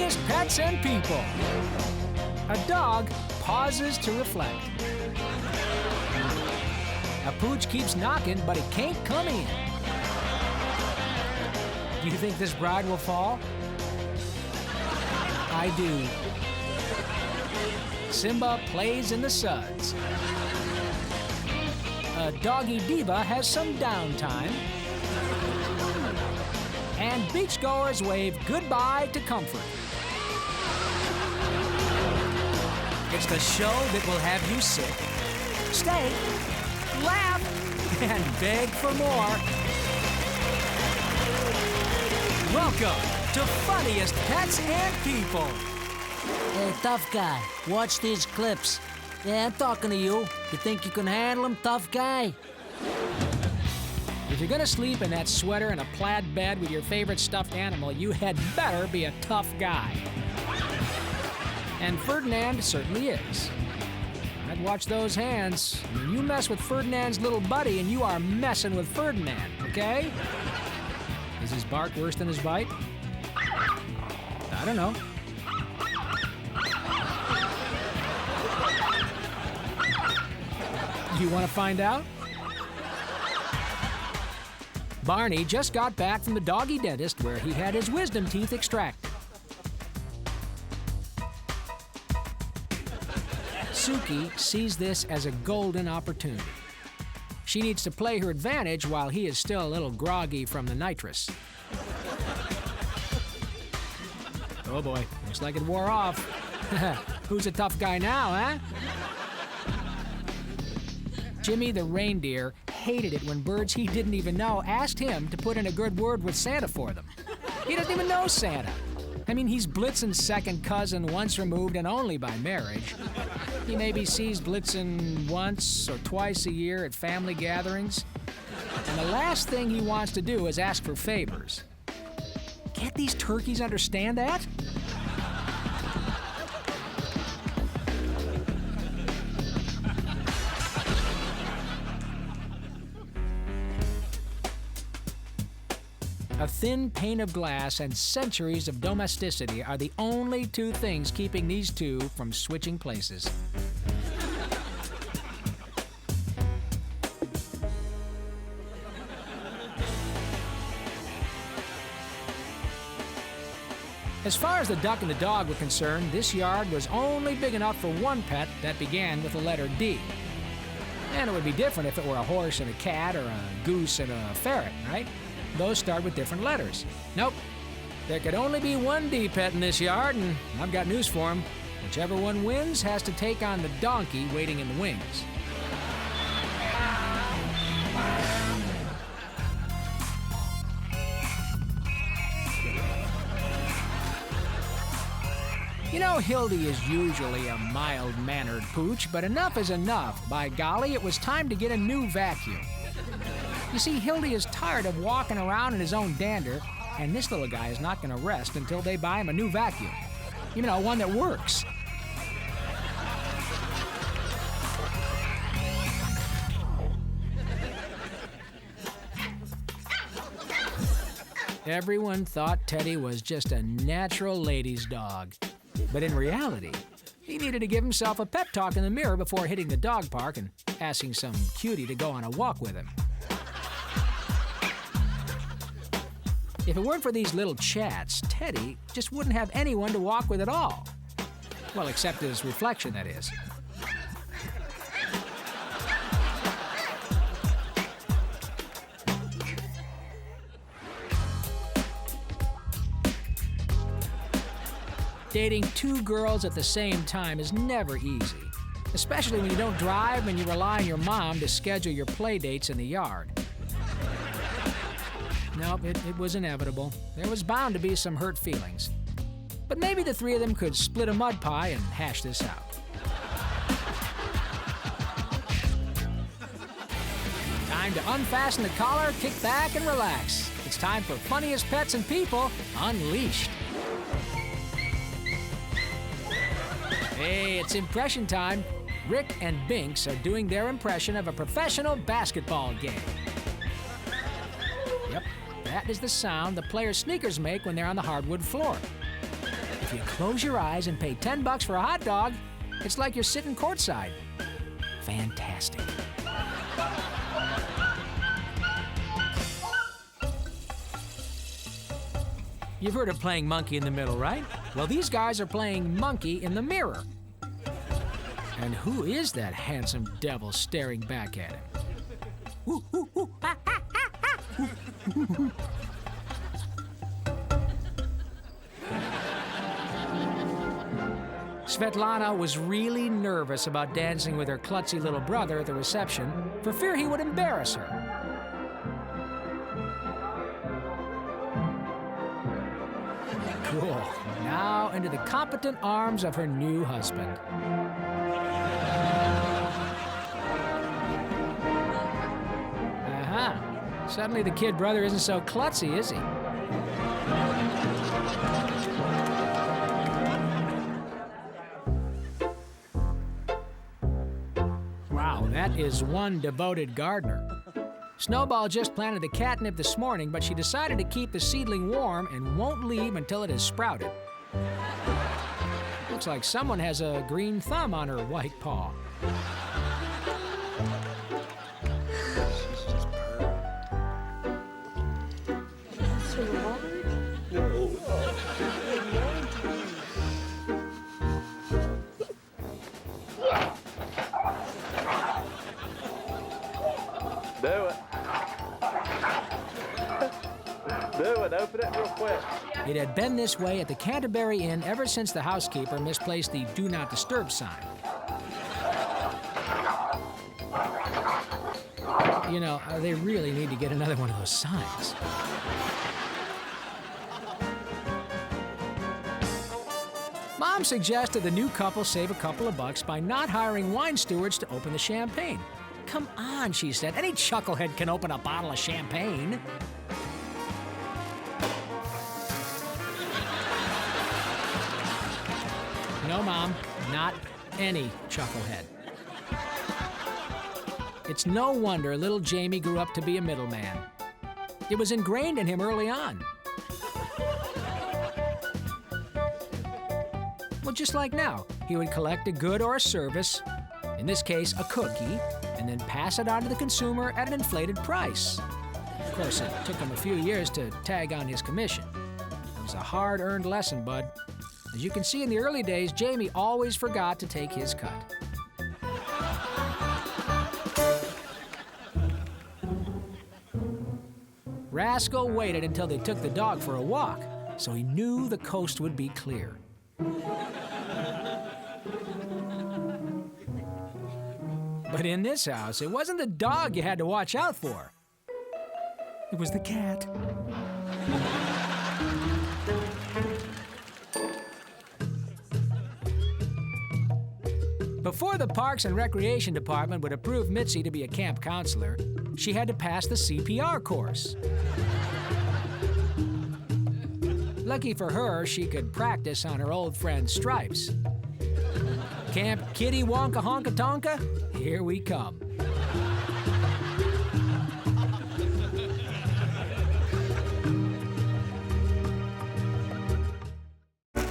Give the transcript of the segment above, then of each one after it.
funniest pets and people. A dog pauses to reflect. A pooch keeps knocking, but it can't come in. Do you think this bride will fall? I do. Simba plays in the suds. A doggy diva has some downtime. And beachgoers wave goodbye to comfort. It's the show that will have you sick. Stay, laugh, and beg for more. Welcome to Funniest Pets and People. Hey, tough guy, watch these clips. Yeah, I'm talking to you. You think you can handle them, tough guy? If you're gonna sleep in that sweater in a plaid bed with your favorite stuffed animal, you had better be a tough guy. And Ferdinand certainly is. I'd watch those hands. I mean, you mess with Ferdinand's little buddy and you are messing with Ferdinand, okay? Is his bark worse than his bite? I don't know. You want to find out? Barney just got back from the doggy dentist where he had his wisdom teeth extracted. Suki sees this as a golden opportunity. She needs to play her advantage while he is still a little groggy from the nitrous. Oh boy, looks like it wore off. Who's a tough guy now, huh? Jimmy the reindeer hated it when birds he didn't even know asked him to put in a good word with Santa for them. He doesn't even know Santa. I mean, he's Blitzen's second cousin, once removed and only by marriage. He maybe sees Blitzen once or twice a year at family gatherings. And the last thing he wants to do is ask for favors. Can't these turkeys understand that? A thin pane of glass and centuries of domesticity are the only two things keeping these two from switching places. As far as the duck and the dog were concerned, this yard was only big enough for one pet that began with the letter D. And it would be different if it were a horse and a cat or a goose and a ferret, right? Those start with different letters. Nope. There could only be one D pet in this yard, and I've got news for him. Whichever one wins has to take on the donkey waiting in the wings. You know, Hildy is usually a mild-mannered pooch, but enough is enough. By golly, it was time to get a new vacuum. You see, Hildy is tired of walking around in his own dander, and this little guy is not going to rest until they buy him a new vacuum. You know, one that works. Everyone thought Teddy was just a natural ladies' dog. But in reality, he needed to give himself a pep talk in the mirror before hitting the dog park and asking some cutie to go on a walk with him. If it weren't for these little chats, Teddy just wouldn't have anyone to walk with at all. Well, except his reflection, that is. Dating two girls at the same time is never easy, especially when you don't drive and you rely on your mom to schedule your play dates in the yard. Nope, it was inevitable. There was bound to be some hurt feelings. But maybe the three of them could split a mud pie and hash this out. Time to unfasten the collar, kick back, and relax. It's time for Funniest Pets and People Unleashed. Hey, it's impression time. Rick and Binks are doing their impression of a professional basketball game. Yep, that is the sound the players' sneakers make when they're on the hardwood floor. If if you close your eyes and pay $10 for a hot dog, it's like you're sitting courtside. Fantastic. You've heard of playing monkey in the middle, right? Well, these guys are playing monkey in the mirror. And who is that handsome devil staring back at him? Ooh, ooh, ooh, ah, ah, ah, ah. Svetlana was really nervous about dancing with her klutzy little brother at the reception for fear he would embarrass her. Cool. Now into the competent arms of her new husband. Suddenly the kid brother isn't so klutzy, is he? Wow, that is one devoted gardener. Snowball just planted the catnip this morning, but she decided to keep the seedling warm and won't leave until it has sprouted. Looks like someone has a green thumb on her white paw. Open it real quick. It had been this way at the Canterbury Inn ever since the housekeeper misplaced the Do Not Disturb sign. You know, they really need to get another one of those signs. Mom suggested the new couple save a couple of bucks by not hiring wine stewards to open the champagne. Come on, she said. Any chucklehead can open a bottle of champagne. No, Mom, not any chucklehead. It's no wonder little Jamie grew up to be a middleman. It was ingrained in him early on. Well, just like now, he would collect a good or a service, in this case, a cookie, and then pass it on to the consumer at an inflated price. Of course, it took him a few years to tag on his commission. It was a hard-earned lesson, bud. As you can see, in the early days, Jamie always forgot to take his cut. Rascal waited until they took the dog for a walk, so he knew the coast would be clear. But in this house, it wasn't the dog you had to watch out for. It was the cat. Before the Parks and Recreation Department would approve Mitzi to be a camp counselor, she had to pass the CPR course. Lucky for her, she could practice on her old friend Stripes. Camp Kitty Wonka Honka Tonka, here we come.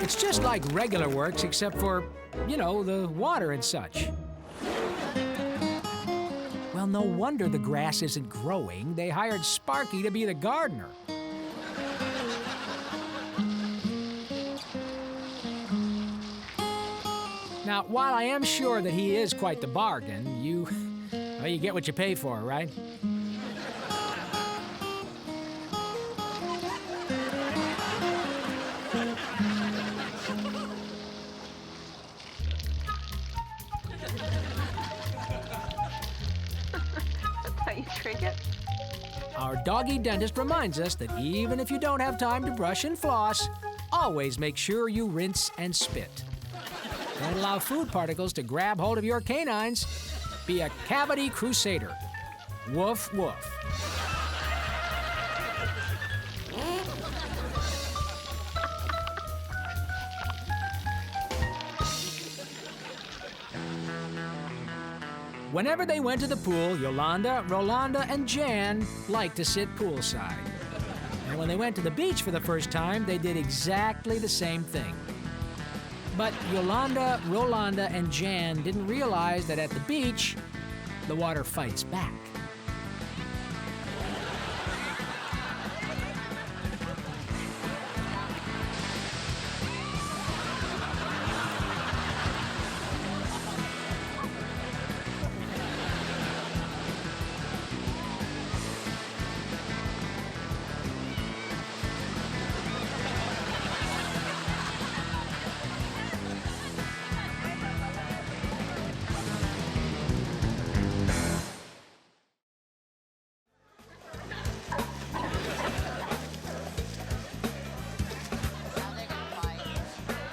It's just like regular works, except for, you know, the water and such. Well, no wonder the grass isn't growing. They hired Sparky to be the gardener. Now, while I am sure that he is quite the bargain, you get what you pay for, right? Our doggy dentist reminds us that even if you don't have time to brush and floss, always make sure you rinse and spit. Don't allow food particles to grab hold of your canines. Be a cavity crusader. Woof, woof. Whenever they went to the pool, Yolanda, Rolanda, and Jan liked to sit poolside. And when they went to the beach for the first time, they did exactly the same thing. But Yolanda, Rolanda, and Jan didn't realize that at the beach, the water fights back.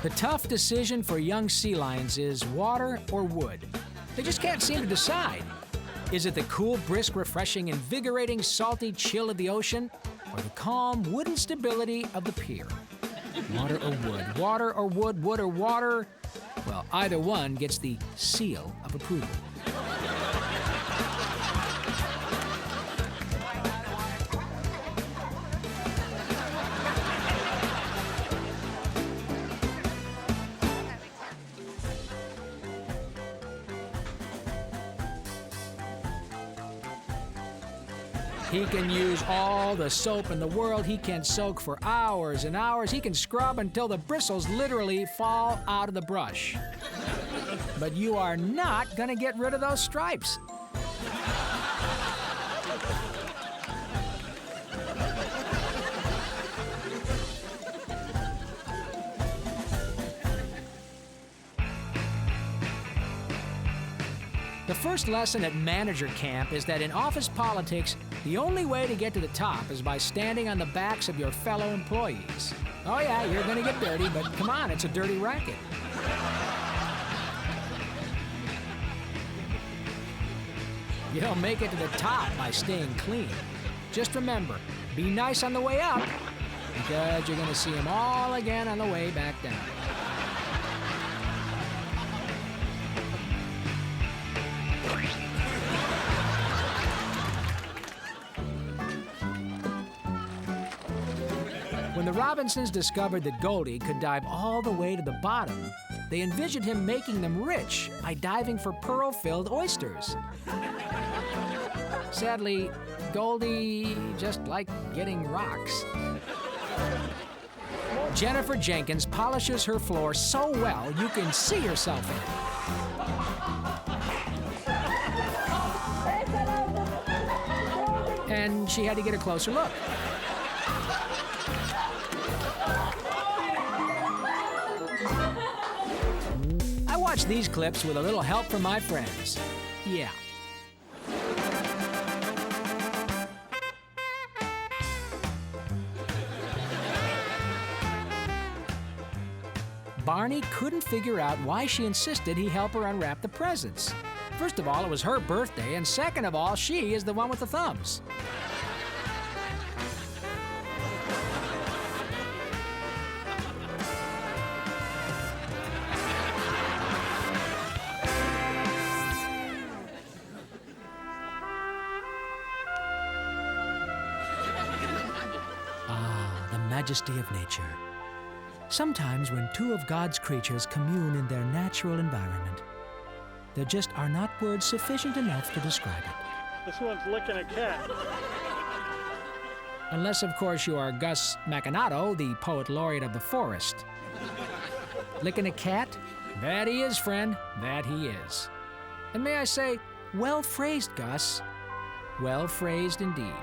The tough decision for young sea lions is water or wood. They just can't seem to decide. Is it the cool, brisk, refreshing, invigorating, salty chill of the ocean, or the calm, wooden stability of the pier? Water or wood? Water or wood? Wood or water? Well, either one gets the seal of approval. He can use all the soap in the world. He can soak for hours and hours. He can scrub until the bristles literally fall out of the brush. But you are not gonna get rid of those stripes. The first lesson at manager camp is that in office politics, the only way to get to the top is by standing on the backs of your fellow employees. Oh yeah, you're gonna get dirty, but come on, it's a dirty racket. You don't make it to the top by staying clean. Just remember, be nice on the way up, because you're gonna see them all again on the way back down. When the Robinsons discovered that Goldie could dive all the way to the bottom, they envisioned him making them rich by diving for pearl-filled oysters. Sadly, Goldie just liked getting rocks. Jennifer Jenkins polishes her floor so well you can see yourself in it. And she had to get a closer look. I watch these clips with a little help from my friends. Yeah. Barney couldn't figure out why she insisted he help her unwrap the presents. First of all, it was her birthday, and second of all, she is the one with the thumbs. The majesty of nature. Sometimes when two of God's creatures commune in their natural environment, there just are not words sufficient enough to describe it. This one's licking a cat. Unless, of course, you are Gus Macanato, the poet laureate of the forest. Licking a cat? That he is, friend. That he is. And may I say, well phrased, Gus. Well phrased indeed.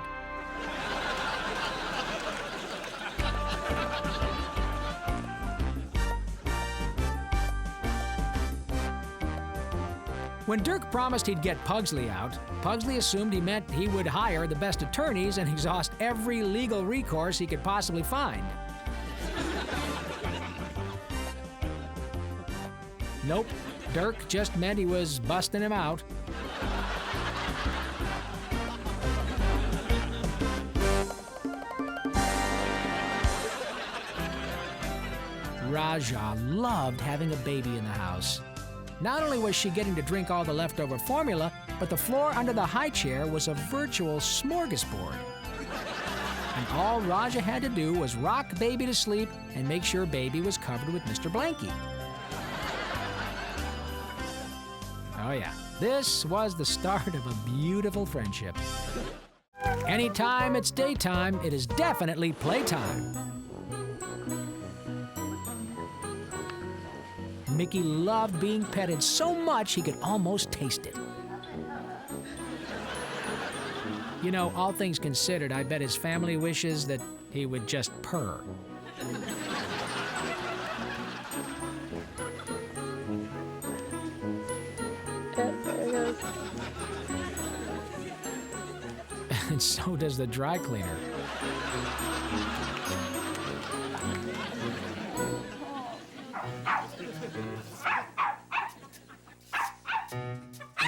When Dirk promised he'd get Pugsley out, Pugsley assumed he meant he would hire the best attorneys and exhaust every legal recourse he could possibly find. Nope, Dirk just meant he was busting him out. Raja loved having a baby in the house. Not only was she getting to drink all the leftover formula, but the floor under the high chair was a virtual smorgasbord. And all Raja had to do was rock baby to sleep and make sure baby was covered with Mr. Blanky. Oh yeah, this was the start of a beautiful friendship. Anytime it's daytime, it is definitely playtime. Mickey loved being petted so much he could almost taste it. You know, all things considered, I bet his family wishes that he would just purr. And so does the dry cleaner.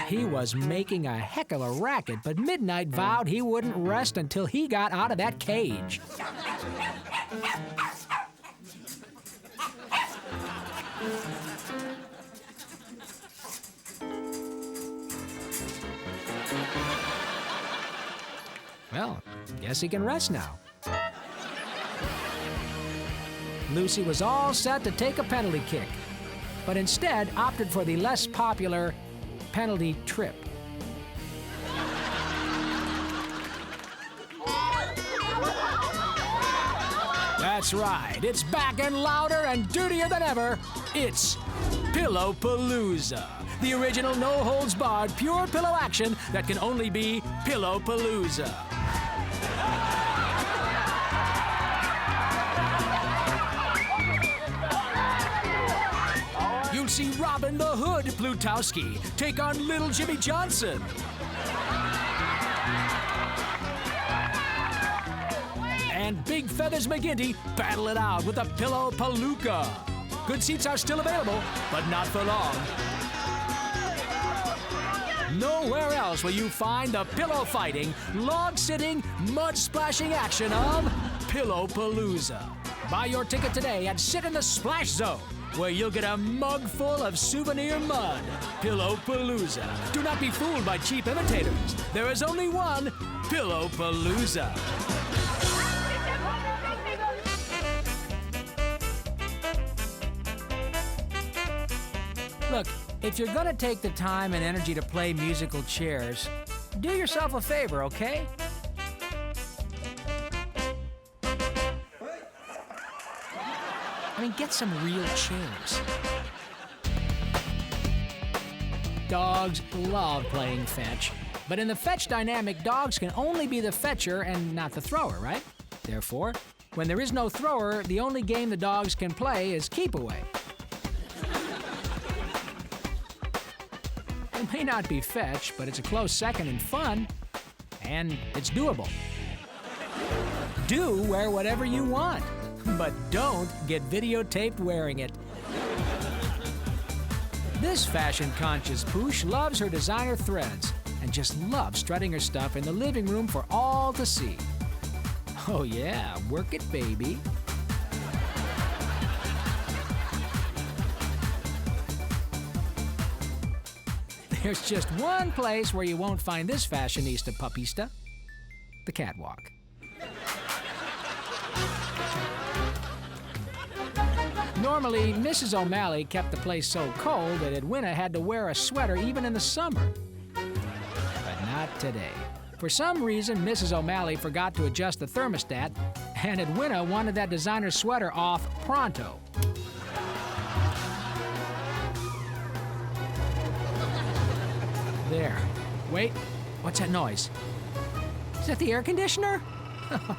He was making a heck of a racket, but Midnight vowed he wouldn't rest until he got out of that cage. Well, guess he can rest now. Lucy was all set to take a penalty kick, but instead opted for the less popular penalty trip. That's right, it's back and louder and dirtier than ever. It's Pillowpalooza, the original no-holds-barred pure pillow action that can only be Pillowpalooza. You'll see Robin the Hood Plutowski take on Little Jimmy Johnson. And Big Feathers McGinty battle it out with the Pillowpalooza. Good seats are still available, but not for long. Nowhere else will you find the pillow fighting, log-sitting, mud-splashing action of Pillowpalooza. Buy your ticket today and sit in the splash zone, where you'll get a mug full of souvenir mud. Pillowpalooza. Do not be fooled by cheap imitators. There is only one Pillowpalooza. Look, if you're gonna take the time and energy to play musical chairs, do yourself a favor, okay? I mean, get some real chairs. Dogs love playing fetch, but in the fetch dynamic, dogs can only be the fetcher and not the thrower, right? Therefore, when there is no thrower, the only game the dogs can play is keep away. It may not be fetch, but it's a close second in fun, and it's doable. Do wear whatever you want, but don't get videotaped wearing it. This fashion-conscious pooch loves her designer threads and just loves strutting her stuff in the living room for all to see. Oh yeah, work it, baby. There's just one place where you won't find this fashionista puppista: the catwalk. Normally, Mrs. O'Malley kept the place so cold that Edwina had to wear a sweater even in the summer. But not today. For some reason, Mrs. O'Malley forgot to adjust the thermostat, and Edwina wanted that designer sweater off pronto. There. Wait, what's that noise? Is that the air conditioner? A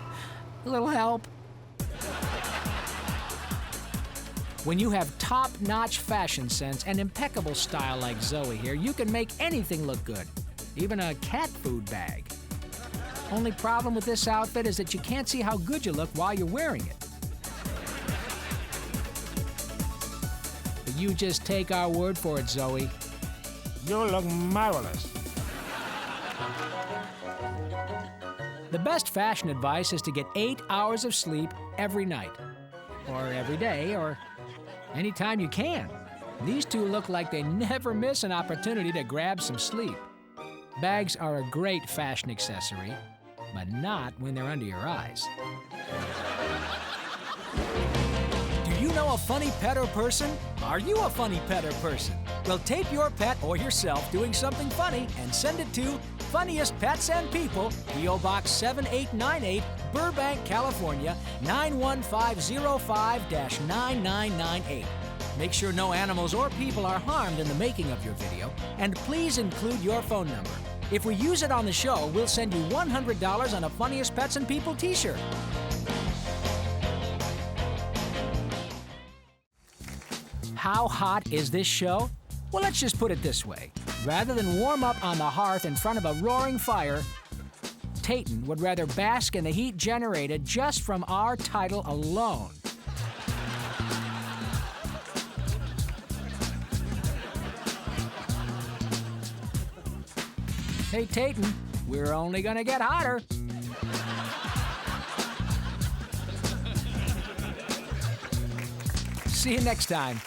little help. When you have top-notch fashion sense and impeccable style like Zoe here, you can make anything look good, even a cat food bag. Only problem with this outfit is that you can't see how good you look while you're wearing it. But you just take our word for it, Zoe. You look marvelous. The best fashion advice is to get 8 hours of sleep every night, or every day, or anytime you can. These two look like they never miss an opportunity to grab some sleep. Bags are a great fashion accessory, but not when they're under your eyes. Do you know a funny pet or person? Are you a funny pet or person? Well, tape your pet or yourself doing something funny and send it to Funniest Pets and People, P.O. Box 7898, Burbank, California, 91505-9998. Make sure no animals or people are harmed in the making of your video, and please include your phone number. If we use it on the show, we'll send you $100 on a Funniest Pets and People t-shirt. How hot is this show? Well, let's just put it this way. Rather than warm up on the hearth in front of a roaring fire, Tayton would rather bask in the heat generated just from our title alone. Hey, Tayton, we're only gonna get hotter. See you next time.